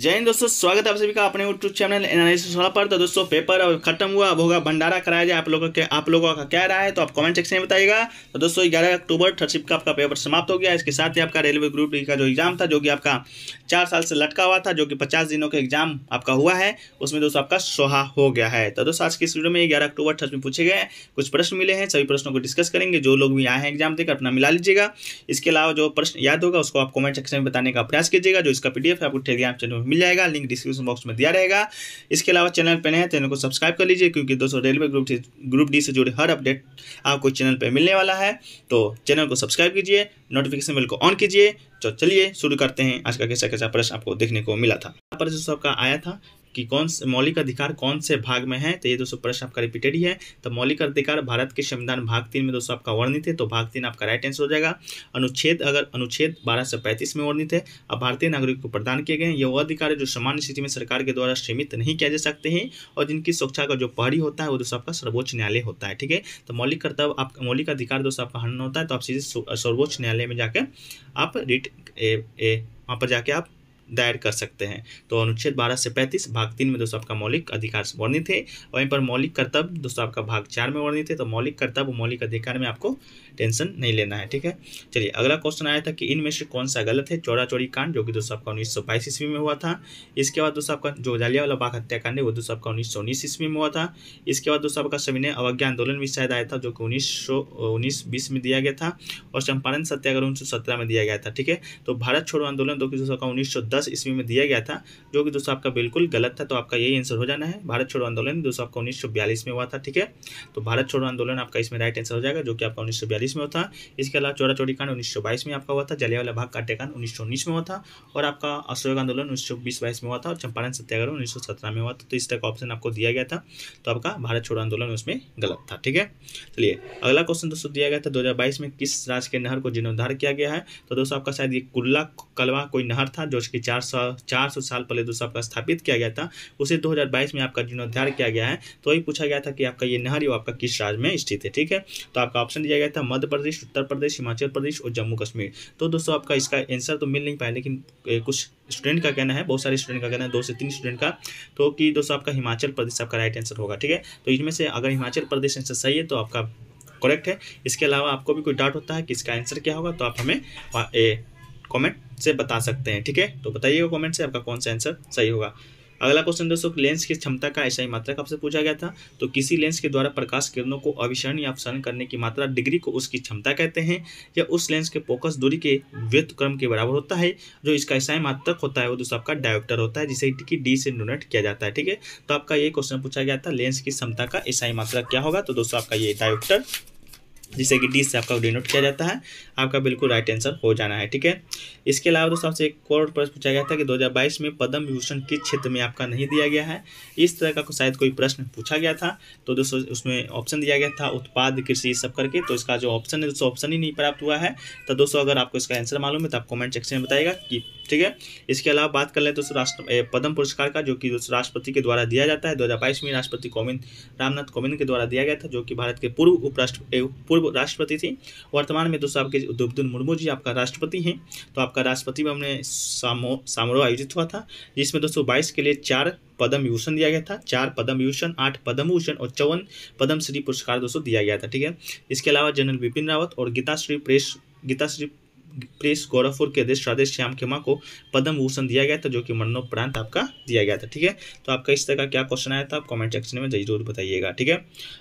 जय हिंद दोस्तों, स्वागत है आप सभी का अपने यूट्यूब चैनल एनालिसिस पर। तो दोस्तों पेपर अब खत्म हुआ, अब होगा भंडारा कराया जाए। आप लोगों का क्या राय है तो आप कमेंट सेक्शन में बताइएगा। तो दोस्तों 11 अक्टूबर थर्डशिप का आपका पेपर समाप्त हो गया। इसके साथ ही आपका रेलवे ग्रुप डी का जो एग्जाम था, जो कि आपका 4 साल से लटका हुआ था, जो कि 50 दिनों का एग्जाम आपका हुआ है, उसमें दोस्तों आपका सोहा हो गया है। तो दोस्तों आज की इस वीडियो में 11 अक्टूबर थर्ड में पूछे गए कुछ प्रश्न मिले हैं, सभी प्रश्नों को डिस्कस करेंगे। जो लोग भी आए हैं एग्जाम देकर अपना मिला लीजिएगा। इसके अलावा जो प्रश्न याद होगा उसको आप कमेंट सेक्शन में बताने का प्रयास कीजिएगा। जो इसका PDF है आपको टेलीग्राम चैनल में मिल जाएगा, लिंक डिस्क्रिप्शन बॉक्स में दिया रहेगा। इसके अलावा चैनल पर नए हैं, चैनल को सब्सक्राइब कर लीजिए, क्योंकि दोस्तों रेलवे ग्रुप डी से जुड़े हर अपडेट आपको चैनल पर मिलने वाला है। तो चैनल को सब्सक्राइब कीजिए, नोटिफिकेशन बेल को ऑन कीजिए। तो चलिए शुरू करते हैं। आज का कैसा कैसा प्रश्न आपको देखने को मिला था। यहाँ पर जो आपका आया था कि कौन से मौलिक अधिकार कौन से भाग में है, तो ये दोस्तों प्रश्न आपका रिपीटेड ही है। तो मौलिक अधिकार भारत के संविधान भाग 3 में दोस्तों आपका वर्णित है, तो भाग 3 आपका राइट आंसर हो जाएगा। अनुच्छेद 12 से 35 में वर्णित है। अब भारतीय नागरिक को प्रदान किए गए ये वो अधिकार है जो सामान्य स्थिति में सरकार के द्वारा सीमित नहीं किया जा सकते हैं, और जिनकी सुरक्षा का जो प्रहरी होता है वो दोस्तों आपका सर्वोच्च न्यायालय होता है। ठीक है, तो मौलिक कर्तव्य आपका मौलिक अधिकार दोस्तों आपका हनन होता है, तो आप सीधे सर्वोच्च न्यायालय में जाकर आप रिट वहाँ पर जाके आप दायर कर सकते हैं। तो अनुच्छेद 12 से 35 भाग 3 में दोस्तों आपका मौलिक अधिकार वर्णित है। वहीं पर मौलिक कर्तव्य दोस्तों आपका भाग 4 में वर्णित है। तो मौलिक कर्तव्य मौलिक अधिकार में आपको टेंशन नहीं लेना है। ठीक है, चलिए अगला क्वेश्चन आया था कि इनमें से कौन सा गलत है। चौरा चौरी कांड जो कि दोस्तों आपका 1922 ईस्वी में हुआ था। इसके बाद दोस्तों आपका जो जालियांवाला बाग हत्याकांड है वो दोस्तों आपका 1919 ईस्वी में हुआ था। इसके बाद दोस्तों आपका सविनय अवज्ञा आंदोलन भी शायद आया था, जो कि 1919-20 में दिया गया था, और चंपारण सत्याग्रह 1917 में दिया गया था। ठीक है, तो भारत छोड़ो आंदोलन जो कि दोस्तों का 1910 ईस्वी में दिया गया था, जो कि दोस्तों आपका बिल्कुल गलत था। तो आपका यही आंसर हो जाना है। भारत छोड़ो आंदोलन दोस्तों आपका 1942 में हुआ था। ठीक है, तो भारत छोड़ो आंदोलन आपका इसमें राइट आंसर हो जाएगा, जो कि आपका 1942 में हुआ था। इसके अलावा चौरा चौरी कांड 1922 में आपका हुआ था। जालियांवाला बाग हत्याकांड 1919 में हुआ था, और आपका असहयोग आंदोलन 1920-22 में हुआ था, और चंपारण सत्याग्रह 1917 में हुआ था। तो इस तरह का ऑप्शन आपको दिया गया था, तो आपका भारत छोड़ो आंदोलन उसमें गलत था। ठीक है, चलिए अगला क्वेश्चन दोस्तों दिया गया था 2022 में किस राज्य के नहर को जीर्णोद्धार किया गया है। तो दोस्तों आपका शायद ये कुल्ला कलवा कोई नहर था, जो कि 400 साल पहले दोस्तों आपका स्थापित किया गया था, उसे 2022 में आपका जीर्णोद्धार किया गया है। तो वही पूछा गया था कि आपका ये नहर वो आपका किस राज्य में स्थित है। ठीक है, तो आपका ऑप्शन दिया गया था मध्य प्रदेश, उत्तर प्रदेश, हिमाचल प्रदेश और जम्मू कश्मीर। तो दोस्तों आपका इसका आंसर तो मिल नहीं पाया, लेकिन कुछ स्टूडेंट का कहना है, बहुत सारे स्टूडेंट का कहना है, 2 से 3 स्टूडेंट का, तो कि दोस्तों आपका हिमाचल प्रदेश आपका राइट आंसर होगा। ठीक है, तो इनमें से अगर हिमाचल प्रदेश आंसर सही है तो आपका करेक्ट है। इसके अलावा आपको भी कोई डाउट होता है कि इसका आंसर क्या होगा, तो आप हमें कमेंट से बता सकते हैं। ठीक है, तो बताइएगा कमेंट से आपका कौन सा आंसर सही होगा। अगला क्वेश्चन दोस्तों लेंस की क्षमता का एसआई मात्रक आपसे पूछा गया था। तो किसी लेंस के द्वारा प्रकाश किरणों को अभिसरण या अपसरण करने की मात्रा डिग्री को उसकी क्षमता कहते हैं, या उस लेंस के फोकस दूरी के व्युत्क्रम के बराबर होता है। जो इसका एसआई मात्रक होता है वो दोस्तों आपका डायोप्टर होता है, जिसे कि डी से डोनेट किया जाता है। ठीक है, तो आपका ये क्वेश्चन पूछा गया था लेंस की क्षमता का एसआई मात्रक क्या होगा। तो दोस्तों आपका ये डायोप्टर, जिसे कि डी से आपका डिनोट किया जाता है, आपका बिल्कुल राइट आंसर हो जाना है। ठीक है, इसके अलावा दोस्तों आपसे एक और प्रश्न पूछा गया था कि 2022 में पद्म विभूषण किस क्षेत्र में आपका नहीं दिया गया है। इस तरह का शायद कोई प्रश्न पूछा गया था, तो दोस्तों उसमें ऑप्शन दिया गया था उत्पाद, कृषि, सब करके। तो इसका जो ऑप्शन है दोस्तों ऑप्शन ही नहीं प्राप्त हुआ है। तो दोस्तों अगर आपको इसका आंसर मालूम है तो आप कमेंट सेक्शन में बताइएगा कि ठीक है। इसके अलावा बात कर लें दोस्तों पद्म पुरस्कार का, जो कि राष्ट्रपति के द्वारा दिया जाता है। 2022 में राष्ट्रपति रामनाथ कोविंद के द्वारा दिया गया था, जो कि भारत के पूर्व राष्ट्रपति थी। वर्तमान में दोस्तों आपके द्रौपदी मुर्मू जी आपका राष्ट्रपति हैं। तो आपका राष्ट्रपति भवन में समारोह आयोजित हुआ था, जिसमें 222 के लिए 4 पद्म विभूषण दिया गया था, 4 पद्म विभूषण, 8 पद्म भूषण और 54 पद्मश्री पुरस्कार दोस्तों दिया गया था। ठीक है, इसके अलावा जनरल बिपिन रावत और गीताश्री प्रेस गोरखपुर के अध्यक्ष राधे श्याम खेमा को पद्म भूषण दिया गया था, जो कि मरणोपरांत आपका दिया गया था। ठीक है, तो आपका इस तरह का क्या क्वेश्चन आया था आप कमेंट सेक्शन में जरूर बताइएगा। ठीक है,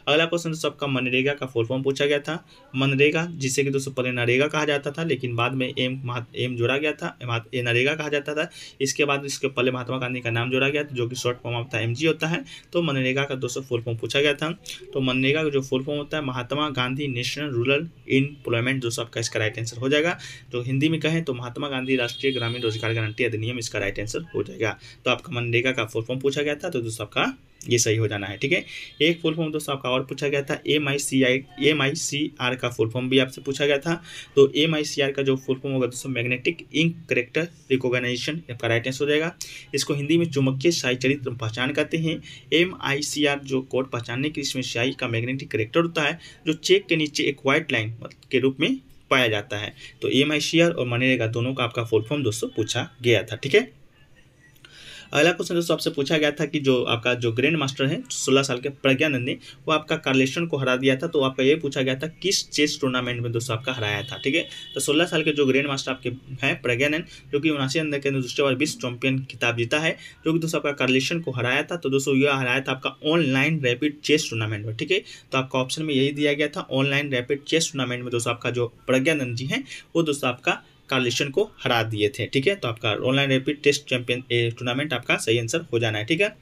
अगला क्वेश्चन दोस्तों आपका मनरेगा का फुल फॉर्म पूछा गया था। मनरेगा जिसे कि दोस्तों पहले नरेगा कहा जाता था, लेकिन बाद में एम जोड़ा गया था, नरेगा कहा जाता था। इसके बाद इसके पहले महात्मा गांधी का नाम जोड़ा गया था, जो कि शॉर्ट फॉर्म ऑफ था MG होता है। तो मनरेगा का दोस्तों फुल फॉर्म पूछा गया था। तो मनरेगा का जो फुल फॉर्म होता है Mahatma Gandhi national rural employment, दोस्तों आपका इसका राइट आंसर हो जाएगा। जो हिंदी में कहें तो महात्मा गांधी राष्ट्रीय ग्रामीण रोजगार गारंटी अधिनियम इसका राइट आंसर हो जाएगा। तो आपका मनरेगा का फुल फॉर्म पूछा गया था, तो दोस्तों आपका ये सही हो जाना है। ठीक है, एक फुल फॉर्म दोस्तों आपका और पूछा गया था MICR का फुल फॉर्म भी आपसे पूछा गया था। तो MICR का जो फुल फॉर्म होगा दोस्तों मैग्नेटिक इंक करेक्टर रिकॉग्निशन, आपका राइट आंसर हो जाएगा। इसको हिंदी में चुंबकीय स्याही चरित्र पहचान कहते हैं। MICR जो कोड पहचानने की इसमें स्याही का मैग्नेटिक करेक्टर होता है, जो चेक के नीचे एक व्हाइट लाइन के रूप में पाया जाता है। तो MICR और मनरेगा दोनों का आपका फुल फॉर्म दोस्तों पूछा गया था। ठीक है, अगला क्वेश्चन दोस्तों आपसे पूछा गया था कि जो आपका जो ग्रैंड मास्टर है 16 साल के प्रज्ञानंद ने वो आपका कार्लेशन को हरा दिया था। तो आपका ये पूछा गया था किस चेस टूर्नामेंट में दोस्तों आपका हराया था। ठीक है, तो 16 साल के जो ग्रैंड मास्टर आपके हैं प्रज्ञानंद, जो कि 79 अंदर के अंदर दूसरी बार विश्व चैंपियन खिताब जीता है, जो कि दोस्तों आपका कार्लेशन को हराया था। तो दोस्तों यह हराया था आपका ऑनलाइन रैपिड चेस टूर्नामेंट में। ठीक है, तो आपका ऑप्शन में यही दिया गया था, ऑनलाइन रैपिड चेस टूर्नामेंट में दोस्तों आपका जो प्रज्ञानंद जी हैं वो दोस्तों आपका कार्लेशन को हरा दिए थे। ठीक है, तो आपका online rapid test champion tournament आपका सही आंसर हो जाना है। ठीक है,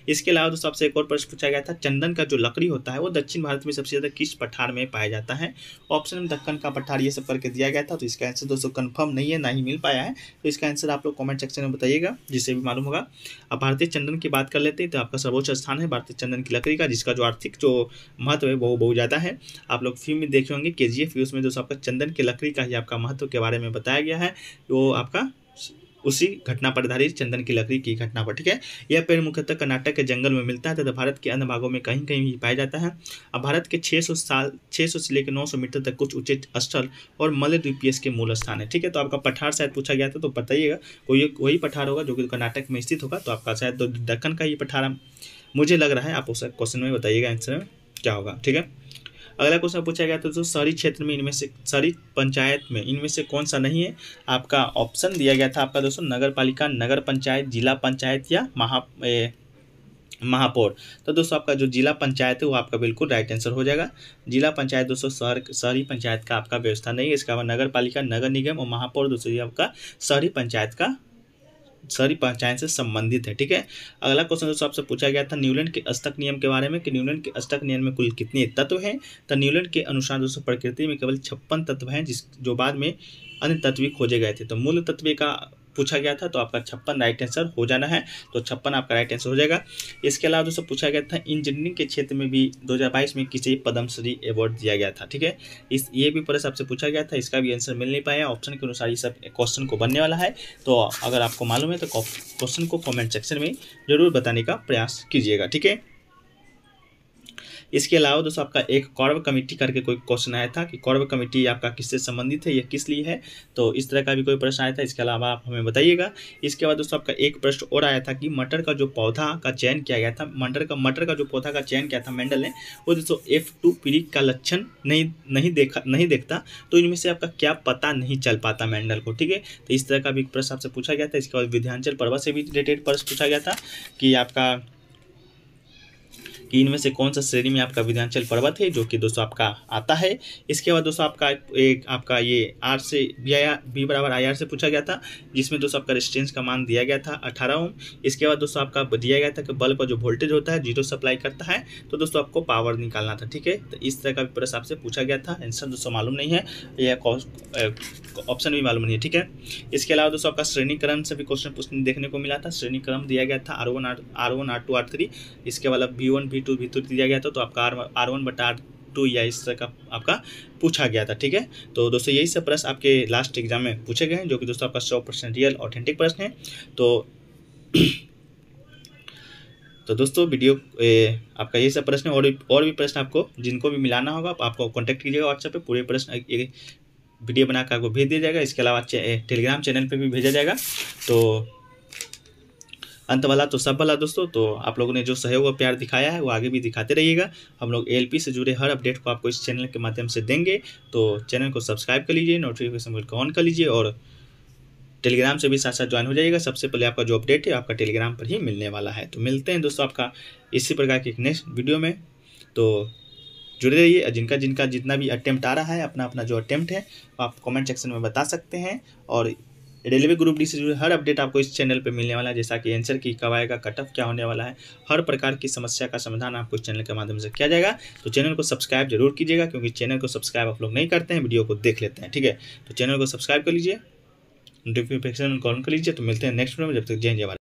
इसके अलावा दोस्तों आपसे एक और प्रश्न पूछा गया था, चंदन का जो लकड़ी होता है वो दक्षिण भारत में सबसे ज़्यादा किस पठार में पाया जाता है। ऑप्शन में दक्कन का पठार ये सब करके दिया गया था। तो इसका आंसर दोस्तों कंफर्म नहीं है, ना ही मिल पाया है। तो इसका आंसर आप लोग कॉमेंट सेक्शन में बताइएगा, जिससे भी मालूम होगा। अब भारतीय चंदन की बात कर लेते हैं, तो आपका सर्वोच्च स्थान है भारतीय चंदन की लकड़ी का, जिसका जो आर्थिक जो महत्व है वो बहुत ज़्यादा है। आप लोग फिल्म में देखे होंगे KGF, उसमें दोस्तों आपका चंदन की लकड़ी का ही आपका महत्व के बारे में बताया गया है। वो आपका उसी घटना पर आधारित चंदन की लकड़ी की घटना पर। ठीक है, यह पेड़ मुख्यतः कर्नाटक के जंगल में मिलता है तथा भारत के अन्य भागों में कहीं कहीं भी पाया जाता है। अब भारत के 600 से लेकर 900 मीटर तक कुछ ऊंचे स्थल और मलयद्वीपीय के मूल स्थान है। ठीक है, तो आपका पठार शायद पूछा गया था, तो बताइएगा कोई वही पठार होगा जो कि कर्नाटक में स्थित होगा। तो आपका शायद दक्कन का ये पठार मुझे लग रहा है। आप उस क्वेश्चन में बताइएगा आंसर में क्या होगा। ठीक है, अगला क्वेश्चन पूछा गया था जो शहरी क्षेत्र में इनमें से शहरी पंचायत में इनमें से कौन सा नहीं है। आपका ऑप्शन दिया गया था आपका दोस्तों नगर पालिका, नगर पंचायत, जिला पंचायत या महापौर। तो दोस्तों आपका जो जिला पंचायत है वो आपका बिल्कुल राइट आंसर हो जाएगा। जिला पंचायत दोस्तों शहरी पंचायत का आपका व्यवस्था नहीं है। इसका नगर पालिका, नगर निगम और महापौर दोस्तों ये आपका शहरी पंचायत से संबंधित है। ठीक है, अगला क्वेश्चन दोस्तों आपसे पूछा गया था न्यूलैंड के अष्टक नियम के बारे में कि न्यूलैंड के अष्टक नियम में कुल कितने तत्व हैं। तो न्यूलैंड के अनुसार दोस्तों प्रकृति में केवल 56 तत्व हैं, जो बाद में अन्य तत्व भी खोजे गए थे। तो मूल तत्व का पूछा गया था, तो आपका 56 राइट आंसर हो जाना है। तो 56 आपका राइट आंसर हो जाएगा। इसके अलावा दोस्तों पूछा गया था इंजीनियरिंग के क्षेत्र में भी 2022 में किसे पद्मश्री अवार्ड दिया गया था। ठीक है, ये भी प्रश्न आपसे पूछा गया था, इसका भी आंसर मिल नहीं पाया। ऑप्शन के अनुसार ये सब क्वेश्चन को बनने वाला है। तो अगर आपको मालूम है तो क्वेश्चन को कॉमेंट सेक्शन में जरूर बताने का प्रयास कीजिएगा। ठीक है, इसके अलावा दोस्तों आपका एक कौरव कमेटी करके कोई क्वेश्चन आया था कि कौरव कमेटी आपका किससे संबंधित है, यह किस लिए है। तो इस तरह का भी कोई प्रश्न आया था, इसके अलावा आप हमें बताइएगा। इसके बाद दोस्तों आपका एक प्रश्न और आया था कि मटर का जो पौधा का चयन किया गया था, मटर का जो पौधा का चयन किया था मेंडल ने, वो दोस्तों F2 पीढ़ी का लक्षण नहीं देखता। तो इनमें से आपका क्या पता नहीं चल पाता मेंडल को। ठीक है, तो इस तरह का भी प्रश्न आपसे पूछा गया था। इसके बाद विंध्याचल पर्वत से भी रिलेटेड प्रश्न पूछा गया था कि आपका कि इनमें से कौन सा श्रेणी में आपका विंध्याचल पर्वत है, जो कि दोस्तों आपका आता है। इसके बाद दोस्तों आपका ये R से B बराबर IR से पूछा गया था, जिसमें दोस्तों आपका रेजिस्टेंस का मान दिया गया था 18 ओम। इसके बाद दोस्तों आपका दिया गया था कि बल्ब का जो वोल्टेज होता है 0 सप्लाई करता है, तो दोस्तों आपको पावर निकालना था। ठीक है, तो इस तरह का प्रश्न आपसे पूछा गया था। आंसर दोस्तों मालूम नहीं है, यह ऑप्शन भी मालूम नहीं है। ठीक है, इसके अलावा दोस्तों आपका श्रेणीकरण से भी क्वेश्चन देखने को मिला था। श्रेणीक्रम दिया गया था R1 R2 R3, इसके बाद V1 V2 V3 दिया गया था। तो आपका R1 बटा R2 या इस तरह का आपका पूछा गया था। ठीक है, तो दोस्तों यही सब प्रश्न आपके लास्ट एग्जाम में पूछे गए हैं, जो कि दोस्तों आपका 100% रियल ऑथेंटिक प्रश्न है। तो दोस्तों वीडियो आपका ये सब प्रश्न और भी प्रश्न आपको जिनको भी मिलाना होगा आपको कॉन्टैक्ट कीजिएगा व्हाट्सएप पे। पूरे प्रश्न वीडियो बनाकर आपको भेज दिया जाएगा। इसके अलावा टेलीग्राम चैनल पे भी भेजा जाएगा। तो अंत वाला तो सब वाला दोस्तों, तो आप लोगों ने जो सहयोग और प्यार दिखाया है वो आगे भी दिखाते रहिएगा। हम लोग ALP से जुड़े हर अपडेट को आपको इस चैनल के माध्यम से देंगे। तो चैनल को सब्सक्राइब कर लीजिए, नोटिफिकेशन बेल को ऑन कर लीजिए और टेलीग्राम से भी साथ साथ ज्वाइन हो जाइएगा। सबसे पहले आपका जो अपडेट है आपका टेलीग्राम पर ही मिलने वाला है। तो मिलते हैं दोस्तों आपका इसी प्रकार के एक नेक्स्ट वीडियो में। तो जुड़े रहिए। जिनका जितना भी अटेम्प्ट आ रहा है, अपना जो अटेम्प्ट है आप कमेंट सेक्शन में बता सकते हैं। और रेलवे ग्रुप डी से जुड़े हर अपडेट आपको इस चैनल पे मिलने वाला है, जैसा कि आंसर की कब आएगा, कट ऑफ क्या होने वाला है, हर प्रकार की समस्या का समाधान आपको इस चैनल के माध्यम से किया जाएगा। तो चैनल को सब्सक्राइब जरूर कीजिएगा, क्योंकि चैनल को सब्सक्राइब आप लोग नहीं करते हैं, वीडियो को देख लेते हैं। ठीक है, तो चैनल को सब्सक्राइब कर लीजिए, नोटिफिकेशन ऑन कर लीजिए। तो मिलते हैं नेक्स्ट वीडियो में, जब तक जय हिंद जय भारत।